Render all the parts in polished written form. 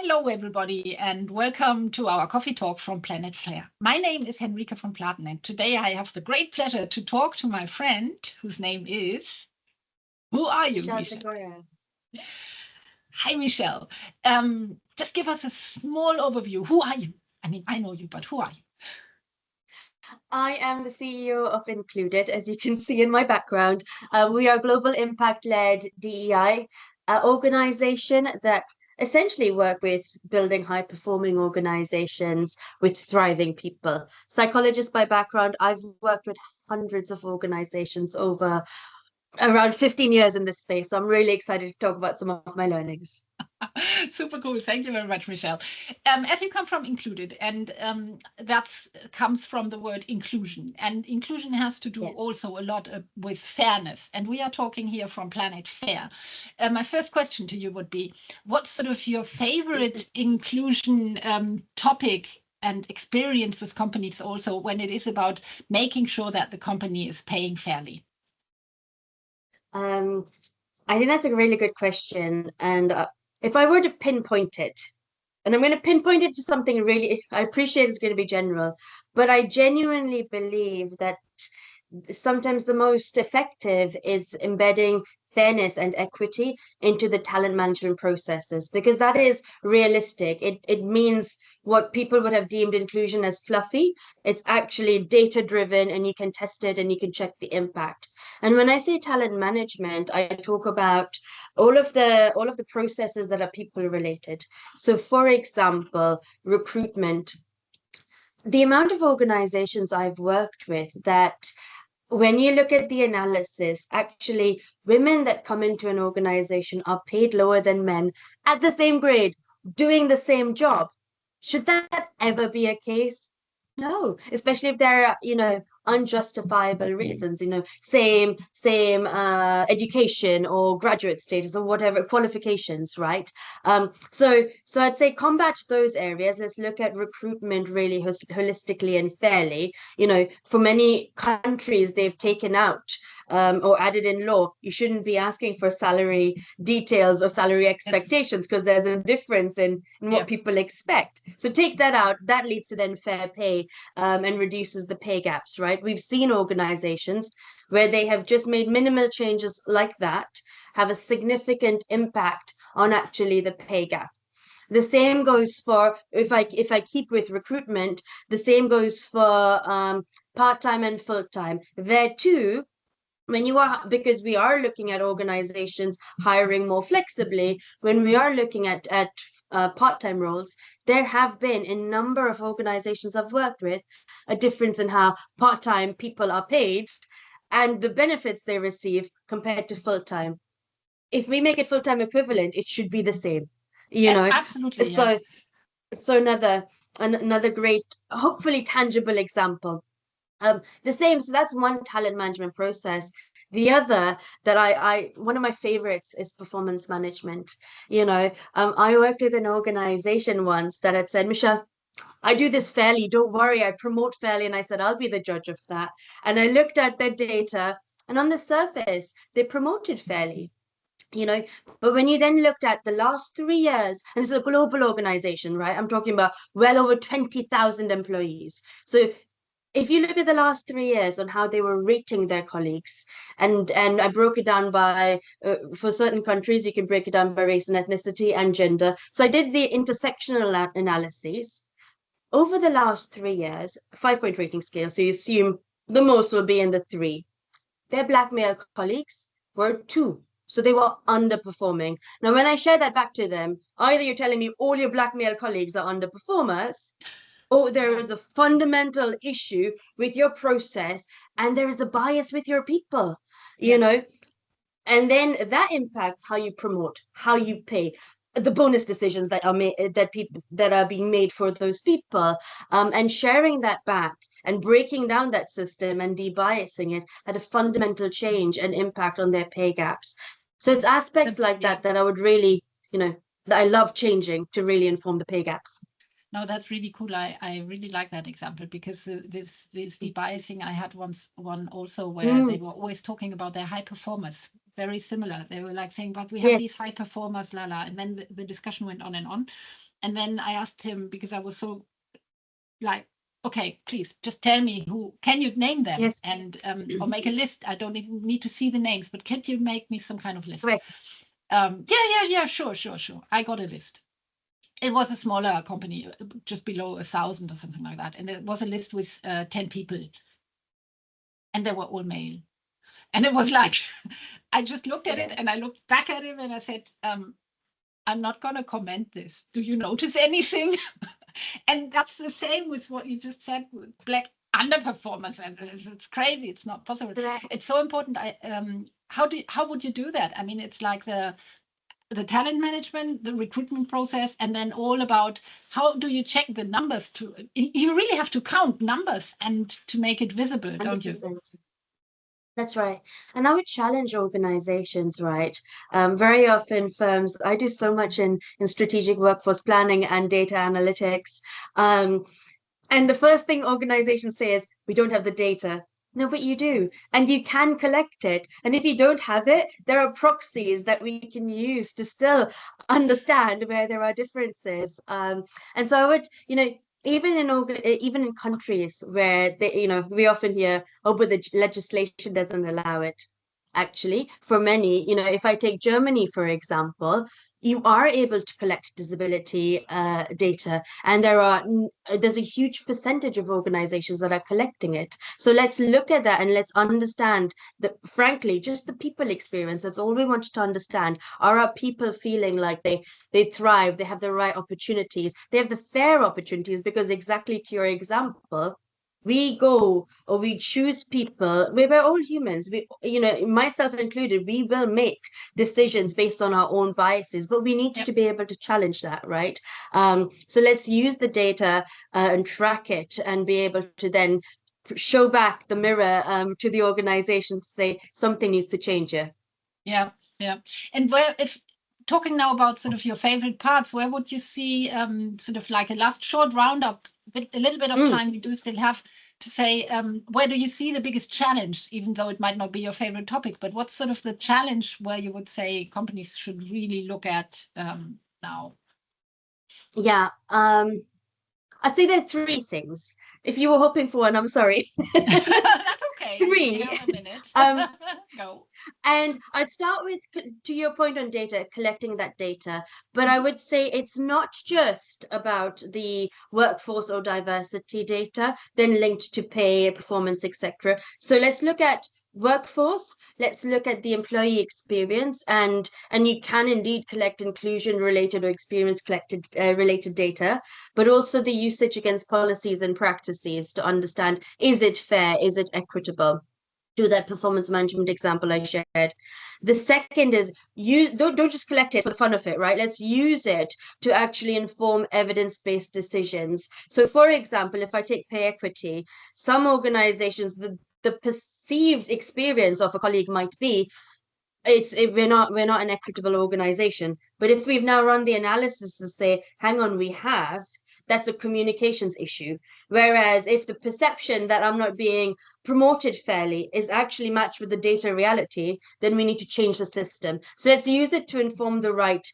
Hello, everybody, and welcome to our coffee talk from Planet Fair. My name is Henrike von Platen, and today I have the great pleasure to talk to my friend, whose name is... Who are you, Michelle Michelle? Sequeira. Hi, Michelle. Just give us a small overview. Who are you? I mean, I know you, but who are you? I am the CEO of Included, as you can see in my background. We are a global impact-led DEI organization that essentially work with building high-performing organizations with thriving people. Psychologist by background, I've worked with hundreds of organizations over around 15 years in this space. So I'm really excited to talk about some of my learnings. Super cool. Thank you very much, Michelle. As you come from Included, and that comes from the word inclusion, and inclusion has to do also a lot with fairness. And we are talking here from Planet Fair. My first question to you would be, what's sort of your favorite inclusion topic and experience with companies also when it is about making sure that the company is paying fairly? I think that's a really good question. And if I were to pinpoint it, and I'm going to pinpoint it to something really, I appreciate it's going to be general, but I genuinely believe that sometimes the most effective is embedding fairness and equity into the talent management processes, because that is realistic. It means what people would have deemed inclusion as fluffy. It's actually data driven, and you can test it and you can check the impact. And when I say talent management, I talk about all of the processes that are people related. So for example, recruitment. The amount of organizations I've worked with that when you look at the analysis, actually, women that come into an organization are paid lower than men at the same grade, doing the same job. Should that ever be a case? No, especially if there are, unjustifiable reasons, same education or graduate status or whatever qualifications, right? So I'd say combat those areas. Let's look at recruitment really holistically and fairly. For many countries, they've taken out or added in law, you shouldn't be asking for salary details or salary expectations because there's a difference in what people expect. So take that out. That leads to then fair pay and reduces the pay gaps, right? We've seen organizations where they have just made minimal changes like that have a significant impact on actually the pay gap. The same goes for, if I keep with recruitment, the same goes for part-time and full-time. There too, because we are looking at organizations hiring more flexibly, when we are looking at part-time roles, there have been a number of organizations I've worked with a difference in how part-time people are paid and the benefits they receive compared to full-time. If we make it full-time equivalent, it should be the same, Absolutely. So another great, hopefully tangible example. So that's one talent management process. The other that one of my favorites is performance management. I worked with an organization once that had said, Michelle, I do this fairly, don't worry, I promote fairly. And I said, I'll be the judge of that. And I looked at their data, and on the surface, they promoted fairly. But when you then looked at the last 3 years, and this is a global organization, right? I'm talking about well over 20,000 employees. So if you look at the last 3 years on how they were rating their colleagues, and I broke it down by, for certain countries, you can break it down by race and ethnicity and gender. So I did the intersectional analyses. Over the last 3 years, 5-point rating scale, so you assume the most will be in the 3. Their Black male colleagues were 2. So they were underperforming. Now, when I share that back to them, either you're telling me all your Black male colleagues are underperformers, or there is a fundamental issue with your process and there is a bias with your people, and then that impacts how you promote, how you pay, the bonus decisions that are made, that are being made for those people, and sharing that back and breaking down that system and debiasing it had a fundamental change and impact on their pay gaps. So it's aspects like that I would really, that I love changing to really inform the pay gaps. No, that's really cool. I really like that example because this debiasing, I had one also where they were always talking about their high performers very similar. They were like saying, but we have these high performers, la la. And then the discussion went on. And then I asked him, because I was so like, okay, please just tell me who, can you name them? Yes. And or make a list. I don't even need to see the names, but can you make me some kind of list? Correct. Yeah, sure. I got a list. It was a smaller company, just below 1,000 or something like that. And it was a list with 10 people. And they were all male. And it was like, I just looked at it and I looked back at him and I said, I'm not going to comment this. Do you notice anything? And that's the same with what you just said, with black underperformance. And it's crazy. It's not possible. It's so important. How would you do that? I mean, it's like the talent management, the recruitment process, and then all about how do you check the numbers you really have to count numbers and to make it visible, 100%. Don't you? That's right. And I would challenge organizations, right? Very often firms, I do so much in strategic workforce planning and data analytics. And the first thing organizations say is, we don't have the data. No, but you do, and you can collect it. And if you don't have it, there are proxies that we can use to still understand where there are differences. And so I would, even in countries where they, we often hear, oh, but the legislation doesn't allow it. Actually, for many, if I take Germany, for example, you are able to collect disability data, and there's a huge percentage of organizations that are collecting it. So let's look at that and let's understand that, frankly, just the people experience. That's all we want to understand. Are our people feeling like they thrive, they have the right opportunities, they have the fair opportunities? Because exactly to your example, we go or we choose people, we're all humans, myself included, we will make decisions based on our own biases, but we need to be able to challenge that, right? So let's use the data and track it and be able to then show back the mirror to the organization to say something needs to change here. Yeah. And if talking now about sort of your favorite parts, where would you see sort of like a last short roundup, a little bit of time we do still have to say, where do you see the biggest challenge, even though it might not be your favorite topic, but what's sort of the challenge where you would say companies should really look at now? Yeah, I'd say there are three things. If you were hoping for one, I'm sorry. That's okay. Three. A minute. Go. And I'd start with, to your point on data, collecting that data. But I would say it's not just about the workforce or diversity data, then linked to pay, performance, etc. So let's look at workforce, let's look at the employee experience, and you can indeed collect inclusion related or experience collected related data, but also the usage against policies and practices to understand, is it fair, is it equitable? Do that performance management example I shared. The second is, don't just collect it for the fun of it, right? Let's use it to actually inform evidence-based decisions. So for example, if I take pay equity, some organizations, the perceived experience of a colleague might be, we're not an equitable organization. But if we've now run the analysis to say, hang on, that's a communications issue. Whereas if the perception that I'm not being promoted fairly is actually matched with the data reality, then we need to change the system. So let's use it to inform the right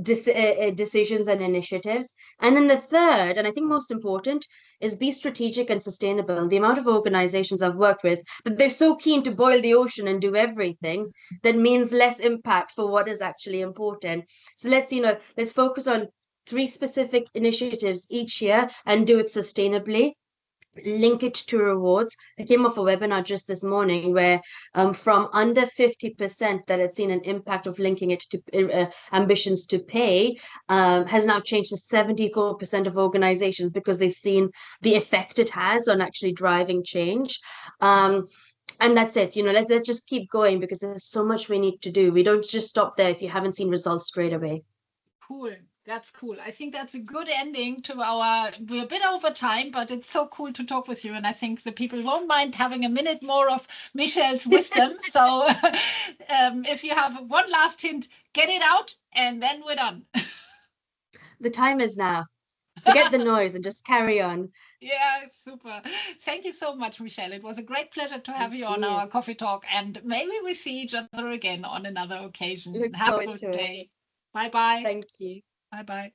decisions and initiatives. And then the third, and I think most important, is be strategic and sustainable. The amount of organizations I've worked with, that they're so keen to boil the ocean and do everything, that means less impact for what is actually important. So let's focus on 3 specific initiatives each year and do it sustainably. Link it to rewards. I came off a webinar just this morning where from under 50% that had seen an impact of linking it to ambitions to pay has now changed to 74% of organizations, because they've seen the effect it has on actually driving change. And that's it. Let's just keep going, because there's so much we need to do. We don't just stop there if you haven't seen results straight away. Cool. That's cool. I think that's a good ending to we're a bit over time, but it's so cool to talk with you. And I think the people won't mind having a minute more of Michelle's wisdom. So if you have one last hint, get it out and then we're done. The time is now. Forget the noise and just carry on. Yeah, super. Thank you so much, Michelle. It was a great pleasure to have Thank you on you. our coffee talk, and maybe we see each other again on another occasion. Look Have a forward good to it. day. Bye bye. Thank you. Bye bye.